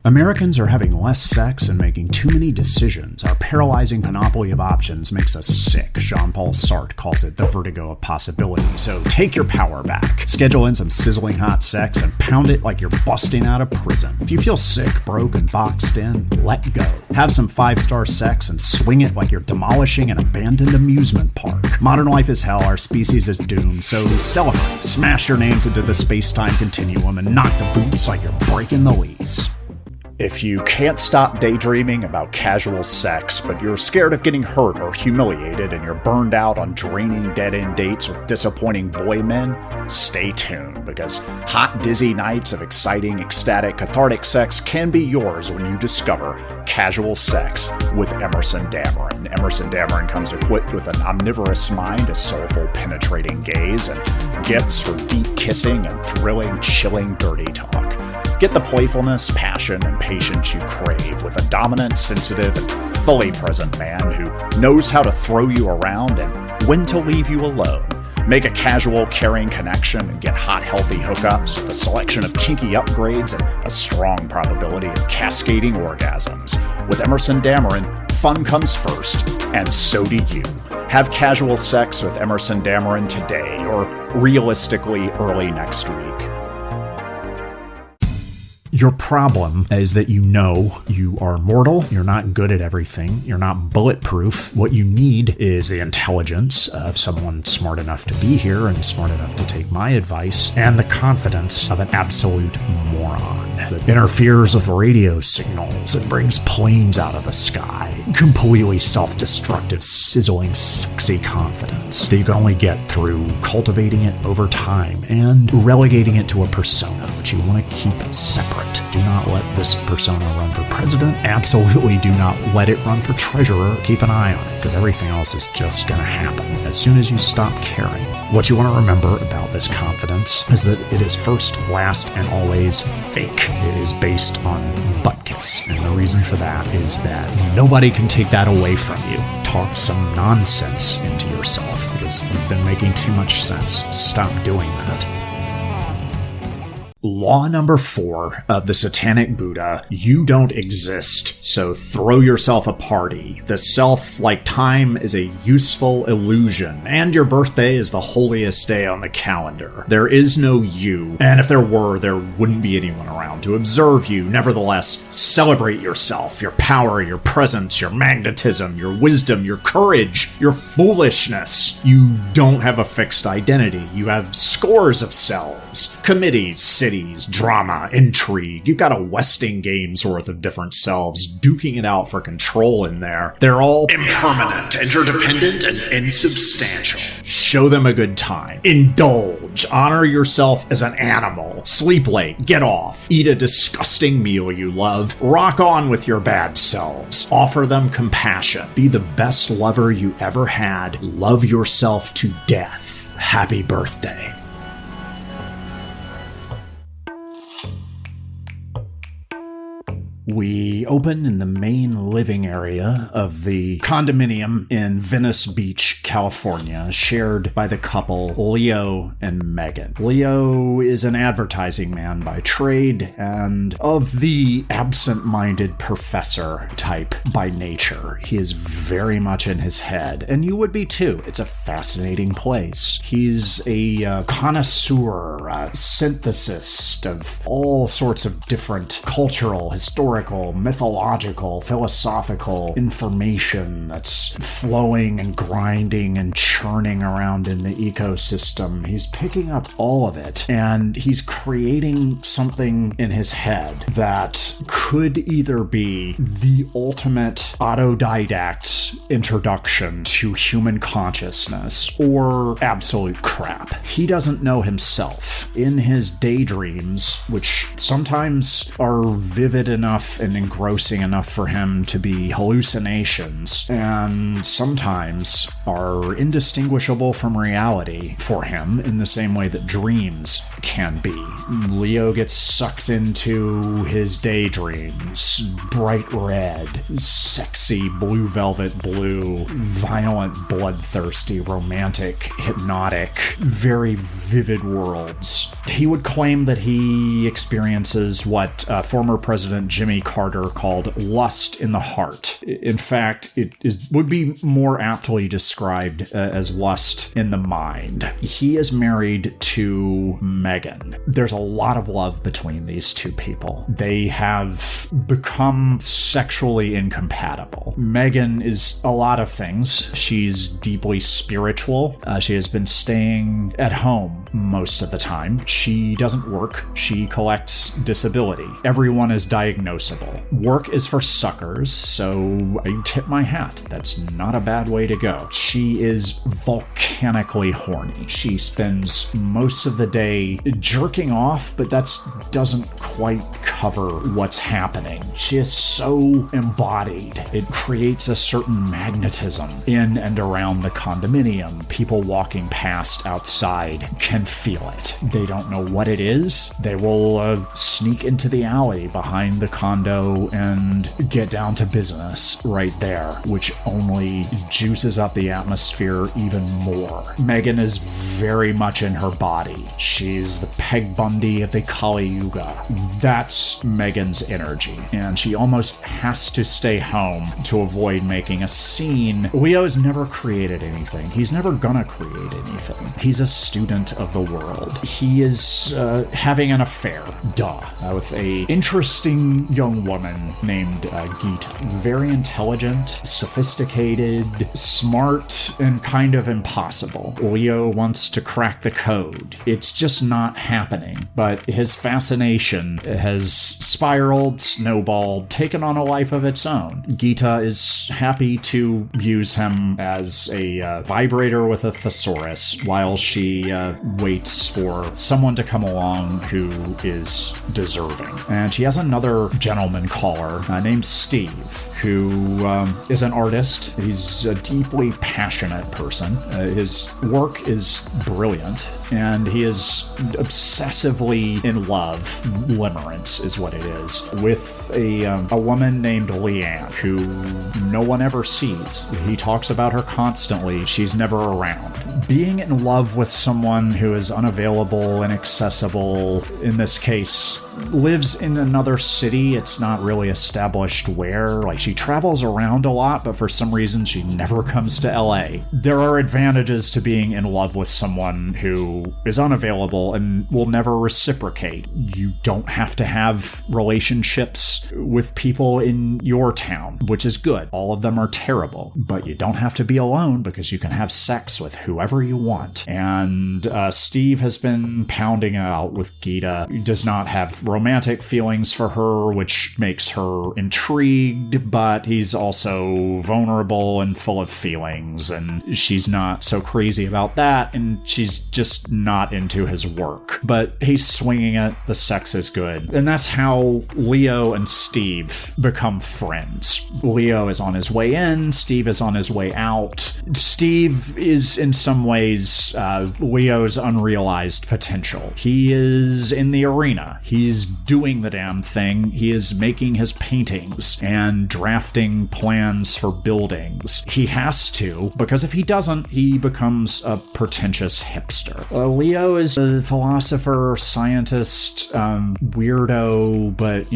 Americans are having less sex and making too many decisions. Our paralyzing monopoly of options makes us sick. Jean-Paul Sartre calls it the vertigo of possibility. So take your power back. Schedule in some sizzling hot sex and pound it like you're busting out of prison. If you feel sick, broke, and boxed in, let go. Have some 5-star sex and swing it like you're demolishing an abandoned amusement park. Modern life is hell. Our species is doomed. So celebrate. Smash your names into the space-time continuum and knock the boots like you're breaking the lease. If you can't stop daydreaming about casual sex, but you're scared of getting hurt or humiliated and you're burned out on draining dead-end dates with disappointing boy men, stay tuned, because hot, dizzy nights of exciting, ecstatic, cathartic sex can be yours when you discover Casual Sex with Emerson Dameron. Emerson Dameron comes equipped with an omnivorous mind, a soulful, penetrating gaze, and gifts for deep kissing and thrilling, chilling, dirty talk. Get the playfulness, passion, and patience you crave with a dominant, sensitive, and fully present man who knows how to throw you around and when to leave you alone. Make a casual, caring connection and get hot, healthy hookups with a selection of kinky upgrades and a strong probability of cascading orgasms. With Emerson Dameron, fun comes first, and so do you. Have casual sex with Emerson Dameron today, or realistically early next week. Your problem is that you know you are mortal, you're not good at everything, you're not bulletproof. What you need is the intelligence of someone smart enough to be here and smart enough to take my advice, and the confidence of an absolute moron that interferes with radio signals and brings planes out of the sky. Completely self-destructive, sizzling, sexy confidence that you can only get through cultivating it over time and relegating it to a persona, which you want to keep separate. Do not let this persona run for president. Absolutely do not let it run for treasurer. Keep an eye on it, because everything else is just going to happen as soon as you stop caring. What you want to remember about this confidence is that it is first, last, and always fake. It is based on butt kiss. And the reason for that is that nobody can take that away from you. Talk some nonsense into yourself, because you've been making too much sense. Stop doing that. Law number 4 of the Satanic Buddha: you don't exist, so throw yourself a party. The self, like time, is a useful illusion, and your birthday is the holiest day on the calendar. There is no you, and if there were, there wouldn't be anyone around to observe you. Nevertheless, celebrate yourself, your power, your presence, your magnetism, your wisdom, your courage, your foolishness. You don't have a fixed identity. You have scores of selves, committees, cities, drama, intrigue. You've got a Westing game's worth of different selves duking it out for control in there. They're all impermanent, interdependent, and insubstantial. Show them a good time. Indulge. Honor yourself as an animal. Sleep late. Get off. Eat a disgusting meal you love. Rock on with your bad selves. Offer them compassion. Be the best lover you ever had. Love yourself to death. Happy birthday. We open in the main living area of the condominium in Venice Beach, California, shared by the couple Leo and Megan. Leo is an advertising man by trade and of the absent-minded professor type by nature. He is very much in his head, and you would be too. It's a fascinating place. He's a connoisseur, a synthesist of all sorts of different cultural, historical, mythological, philosophical information that's flowing and grinding and churning around in the ecosystem. He's picking up all of it, and he's creating something in his head that could either be the ultimate autodidact's introduction to human consciousness or absolute crap. He doesn't know himself. In his daydreams, which sometimes are vivid enough and engrossing enough for him to be hallucinations, and sometimes are indistinguishable from reality for him in the same way that dreams can be. Leo gets sucked into his daydreams. Bright red, sexy blue velvet blue blue, violent, bloodthirsty, romantic, hypnotic, very vivid worlds. He would claim that he experiences what former President Jimmy Carter called lust in the heart. In fact, would be more aptly described as lust in the mind. He is married to Megan. There's a lot of love between these two people. They have become sexually incompatible. Megan is a lot of things. She's deeply spiritual. She has been staying at home most of the time. She doesn't work. She collects disability. Everyone is diagnosable. Work is for suckers, so I tip my hat. That's not a bad way to go. She is volcanically horny. She spends most of the day jerking off, but that doesn't quite cover what's happening. She is so embodied. It creates a certain magnetism in and around the condominium. People walking past outside can feel it. They don't know what it is. They will sneak into the alley behind the condo and get down to business right there, which only juices up the atmosphere even more. Megan is very much in her body. She's the Peg Bundy of the Kali Yuga. That's Megan's energy, and she almost has to stay home to avoid making a scene. Leo has never created anything. He's never gonna create anything. He's a student of the world. He is having an affair, with a interesting young woman named Gita. Very intelligent, sophisticated, smart, and kind of impossible. Leo wants to crack the code. It's just not happening, but his fascination has spiraled, snowballed, taken on a life of its own. Gita is happy to use him as a vibrator with a thesaurus while she waits for someone to come along who is deserving. And she has another gentleman caller named Steve, who is an artist. He's a deeply passionate person. His work is brilliant, and he is obsessively in love, limerence is what it is, with a woman named Leanne, who no one ever sees. He talks about her constantly. She's never around. Being in love with someone who is unavailable, inaccessible, in this case, lives in another city. It's not really established where. Like, she travels around a lot, but for some reason she never comes to LA. There are advantages to being in love with someone who is unavailable and will never reciprocate. You don't have to have relationships with people in your town, which is good. All of them are terrible, but you don't have to be alone because you can have sex with whoever you want. And Steve has been pounding out with Gita. He does not have romantic feelings for her, which makes her intrigued, but he's also vulnerable and full of feelings, and she's not so crazy about that, and she's just not into his work. But he's swinging it. The sex is good. And that's how Leo and Steve become friends. Leo is on his way in. Steve is on his way out. Steve is in some ways Leo's unrealized potential. He is in the arena. He's doing the damn thing. He is making his paintings and drafting plans for buildings. He has to, because if he doesn't, he becomes a pretentious hipster. Leo is a philosopher, scientist, weirdo, but,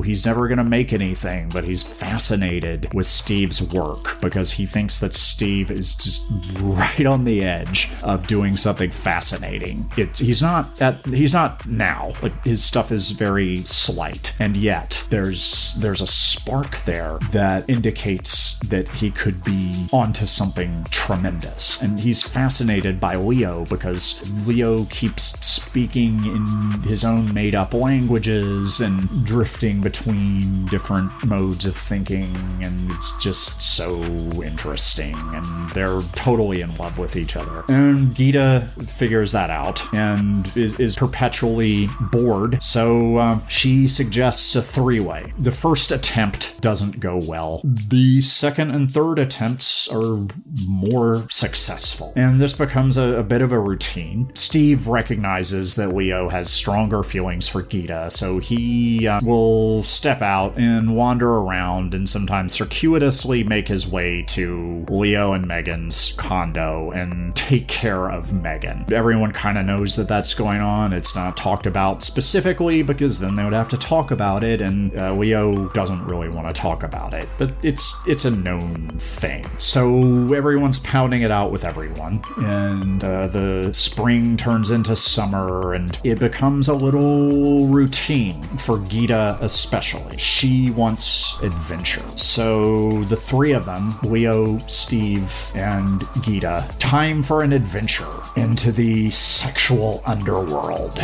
he's never going to make anything, but he's fascinated with Steve's work because he thinks that Steve is just right on the edge of doing something fascinating. He's not now. Like, his stuff is very slight, and yet there's a spark there that indicates that he could be onto something tremendous. And he's fascinated by Leo because Leo keeps speaking in his own made-up languages and drifting between different modes of thinking, and it's just so interesting, and they're totally in love with each other. And Gita figures that out and is perpetually bored, so she suggests a three-way. The first attempt doesn't go well. The second and third attempts are more successful, and this becomes a bit of a routine. Steve recognizes that Leo has stronger feelings for Gita, so he will step out and wander around and sometimes circuitously make his way to Leo and Megan's condo and take care of Megan. Everyone kind of knows that that's going on. It's not talked about specifically because then they would have to talk about it, and Leo doesn't really want to talk about it, but it's a known thing. So everyone's pounding it out with everyone, and the spring turns into summer, and it becomes a little routine for Gita especially. She wants adventure. So the three of them, Leo, Steve, and Gita, time for an adventure into the sexual underworld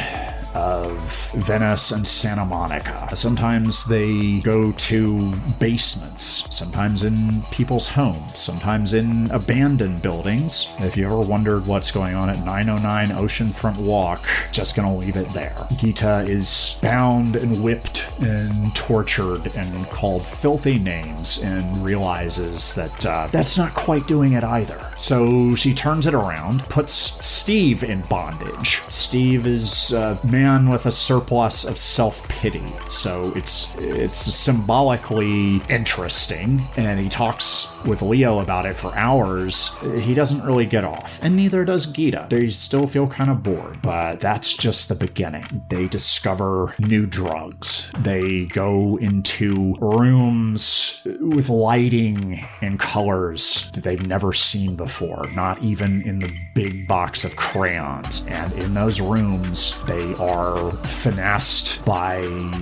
of Venice and Santa Monica. Sometimes they go to basements, sometimes in people's homes, sometimes in abandoned buildings. If you ever wondered what's going on at 909 Oceanfront Walk, just gonna leave it there. Gita is bound and whipped and tortured and called filthy names and realizes that that's not quite doing it either. So she turns it around, puts Steve in bondage. Steve is a man with a surplus of self-pity, so it's symbolically interesting, and he talks with Leo about it for hours. He doesn't really get off, and neither does Gita. They still feel kind of bored, but that's just the beginning. They discover new drugs. They go into rooms with lighting and colors that they've never seen before, not even in the big box of crayons. And in those rooms, they are finessed by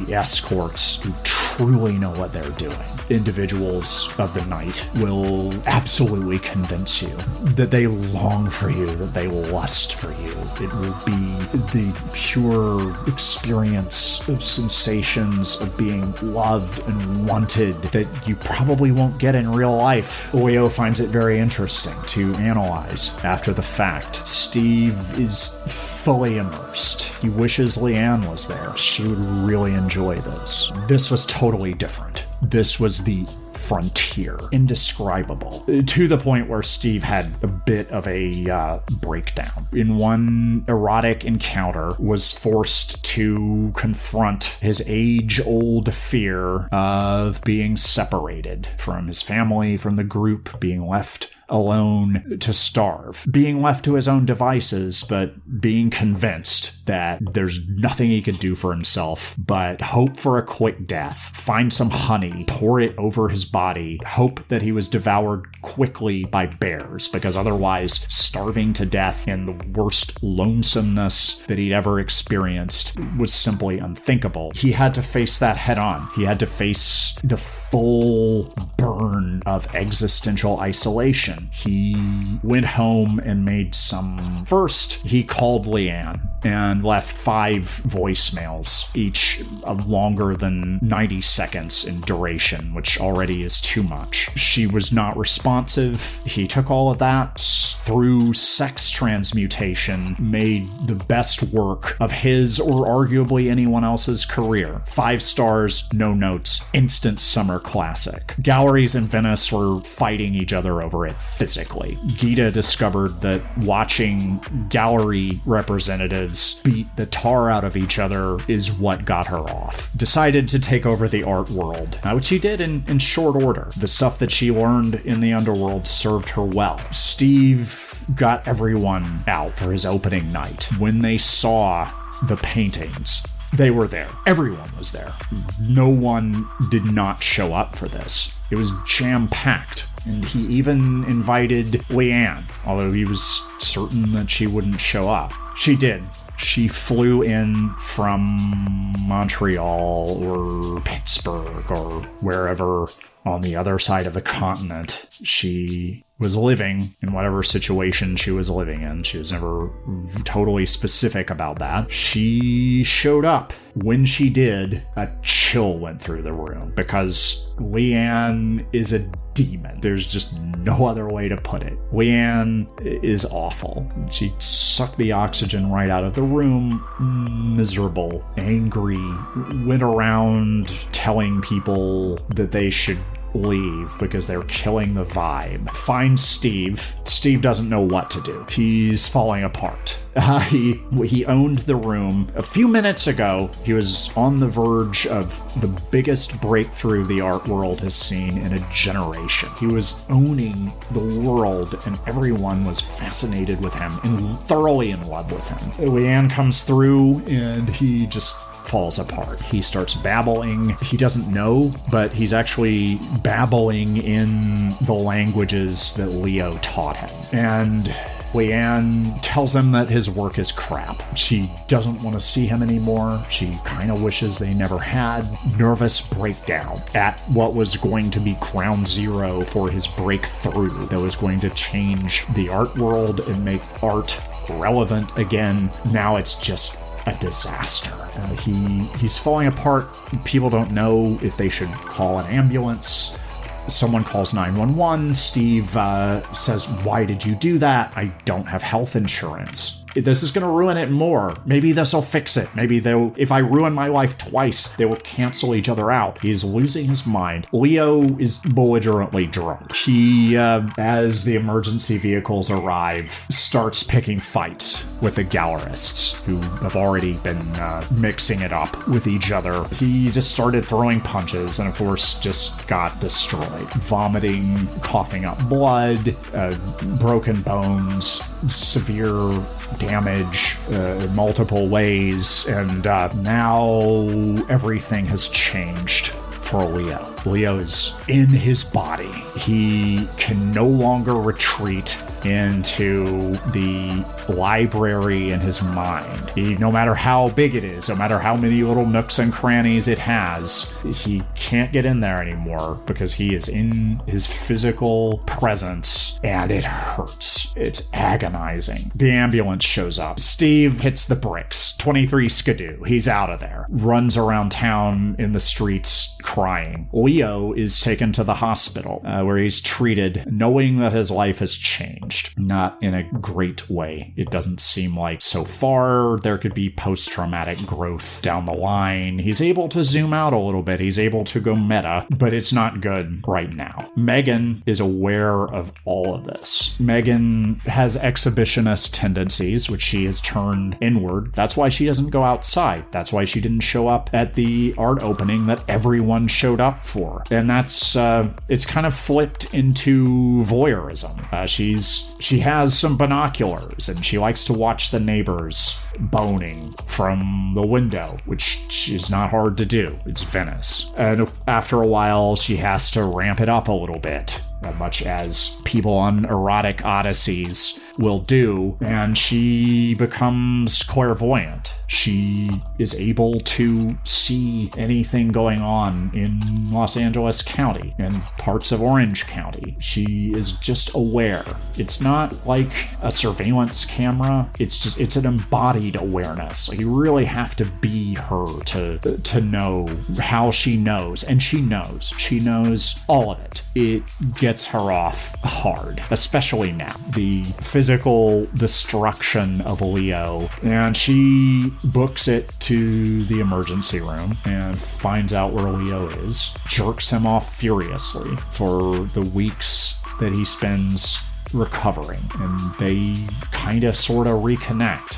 escorts who truly know what they're doing. Individuals of the night will absolutely convince you that they long for you, that they lust for you. It will be the pure experience of sensations of being loved and wanted that you probably won't get in real life. Leo finds it very interesting to analyze after the fact. Steve is fully immersed. He wishes Leanne was there. She would really enjoy this. This was totally different. This was the frontier. Indescribable. To the point where Steve had a bit of a breakdown. In one erotic encounter, was forced to confront his age-old fear of being separated from his family, from the group, being left alone to starve, being left to his own devices, but being convinced that there's nothing he could do for himself but hope for a quick death, find some honey, pour it over his body, hope that he was devoured quickly by bears, because otherwise starving to death in the worst lonesomeness that he'd ever experienced was simply unthinkable. He had to face that head on. He had to face the full burn of existential isolation. He went home and made some... First, he called Leanne and left 5 voicemails, each longer than 90 seconds in duration, which already is too much. She was not responsive. He took all of that, through sex transmutation, made the best work of his or arguably anyone else's career. 5 stars, no notes, instant summer classic. Galleries in Venice were fighting each other over it physically. Gita discovered that watching gallery representatives beat the tar out of each other is what got her off. Decided to take over the art world, which she did in short order. The stuff that she learned in the underworld served her well. Steve got everyone out for his opening night. When they saw the paintings, they were there. Everyone was there. No one did not show up for this. It was jam-packed. And he even invited Leanne, although he was certain that she wouldn't show up. She did. She flew in from Montreal or Pittsburgh or wherever on the other side of the continent. She was living in whatever situation she was living in. She was never totally specific about that. She showed up. When she did, a chill went through the room because Leanne is a demon. There's just no other way to put it. Leanne is awful. She sucked the oxygen right out of the room. Miserable, angry, went around telling people that they should leave because they're killing the vibe. Find Steve. Steve doesn't know what to do. He's falling apart. He owned the room. A few minutes ago, he was on the verge of the biggest breakthrough the art world has seen in a generation. He was owning the world, and everyone was fascinated with him and thoroughly in love with him. Leanne comes through, and he just falls apart. He starts babbling. He doesn't know, but he's actually babbling in the languages that Leo taught him. And Leanne tells him that his work is crap. She doesn't want to see him anymore. She kind of wishes they never had. Nervous breakdown at what was going to be ground zero for his breakthrough that was going to change the art world and make art relevant again. Now it's just a disaster. He's falling apart. People don't know if they should call an ambulance. Someone calls 911. Steve says, "Why did you do that? I don't have health insurance." This is going to ruin it more. Maybe this will fix it. Maybe if I ruin my life twice, they will cancel each other out. He's losing his mind. Leo is belligerently drunk. He, as the emergency vehicles arrive, starts picking fights with the gallerists who have already been mixing it up with each other. He just started throwing punches and, of course, just got destroyed. Vomiting, coughing up blood, broken bones, severe damage multiple ways, and now everything has changed for Leo. Leo is in his body. He can no longer retreat into the library in his mind. No matter how big it is, no matter how many little nooks and crannies it has, he can't get in there anymore because he is in his physical presence, and it hurts. It's agonizing. The ambulance shows up. Steve hits the bricks. 23 skidoo. He's out of there. Runs around town in the streets crying. Leo is taken to the hospital where he's treated, knowing that his life has changed. Not in a great way. It doesn't seem like so far there could be post-traumatic growth down the line. He's able to zoom out a little bit. He's able to go meta, but it's not good right now. Megan is aware of all of this. Megan has exhibitionist tendencies, which she has turned inward. That's why she doesn't go outside. That's why she didn't show up at the art opening that everyone showed up for. And that's, it's kind of flipped into voyeurism. She has some binoculars, and she likes to watch the neighbors boning from the window, which is not hard to do. It's Venice. And after a while, she has to ramp it up a little bit, much as people on erotic odysseys will do, and she becomes clairvoyant. She is able to see anything going on in Los Angeles County and parts of Orange County. She is just aware. It's not like a surveillance camera. It's an embodied awareness. Like, you really have to be her to know how she knows, and she knows. She knows all of it. It gets her off hard, especially now. The physical destruction of Leo, and she books it to the emergency room and finds out where Leo is, jerks him off furiously for the weeks that he spends recovering, and they kind of sort of reconnect.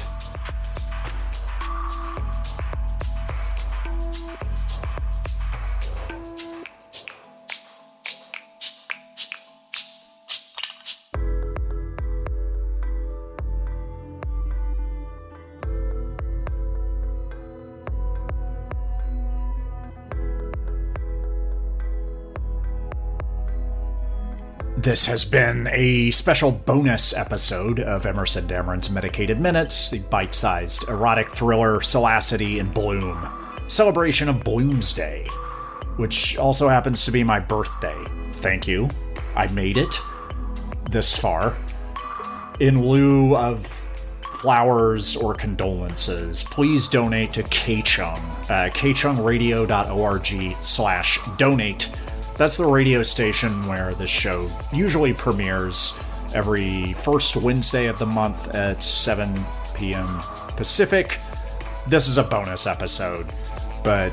This has been a special bonus episode of Emerson Dameron's Medicated Minutes, the bite-sized erotic thriller Salacity in Bloom, celebration of Bloomsday. which also happens to be my birthday. Thank you. I made it this far. In lieu of flowers or condolences, please donate to K-Chung, kchungradio.org/donate. That's the radio station where this show usually premieres every first Wednesday of the month at 7 p.m. Pacific. This is a bonus episode, but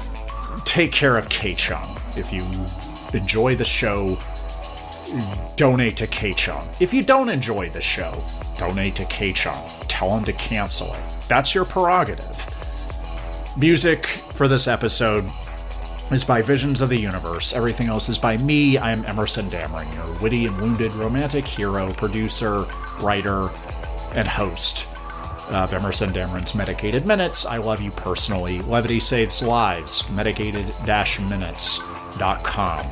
take care of K-Chung. If you enjoy the show, donate to K-Chung. If you don't enjoy the show, donate to K-Chung. Tell him to cancel it. That's your prerogative. Music for this episode is by Visions of the Universe. Everything else is by me. I am Emerson Dameron, your witty and wounded romantic hero, producer, writer, and host of Emerson Dameron's Medicated Minutes. I love you personally. Levity saves lives. Medicated-minutes.com.